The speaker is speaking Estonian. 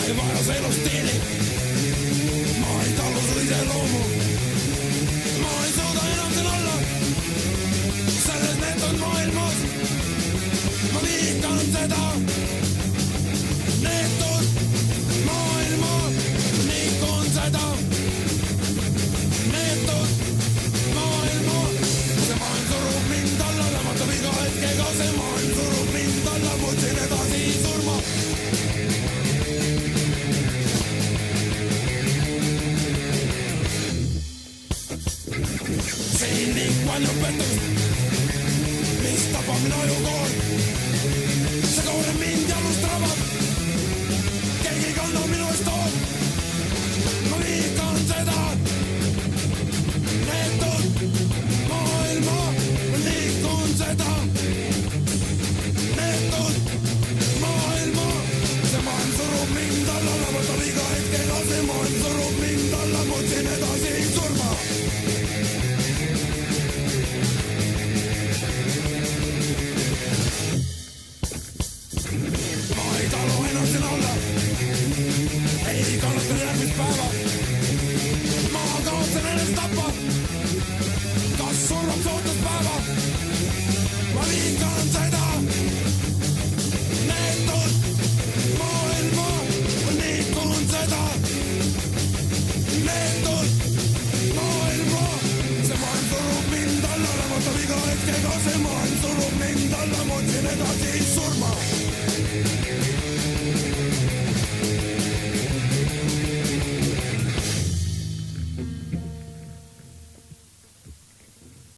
ei vaja see elustiili. Ma ei talu su iseloomu. Ma ei suuda enam siin olla. Selles neetud maailmas ma vihkan seda. Neetud maailma vihkan seda. Neetud maailma. See maailm surub mind alla, lämmatab iga hetkega. See maailm surub mind alla, mutsin edasi surma. Siin liikvan ju petust, mis tapab minu ajukoor. See koorem mind jalust rabab, keegi kannab minu eest tood. Ma vihkan seda. Neetud maailma, ma liikun seda. Neetud maailma, see maailm surub mind alla, lämmatab iga hetkega. See maailm surub mind alla, mutsin edasi surma. Ma ei talu enam siin olla, ei kannata järgmist päeva. Ma kaotsen ennast tappa, kas surmab sootust päeva. Ma vihkan seda. Neetud maailma, ma liikun seda. Neetud maailma, see maailm surub mind alla, lämmatab iga hetkega. See maailm surub mind alla, mutsin edasi surma.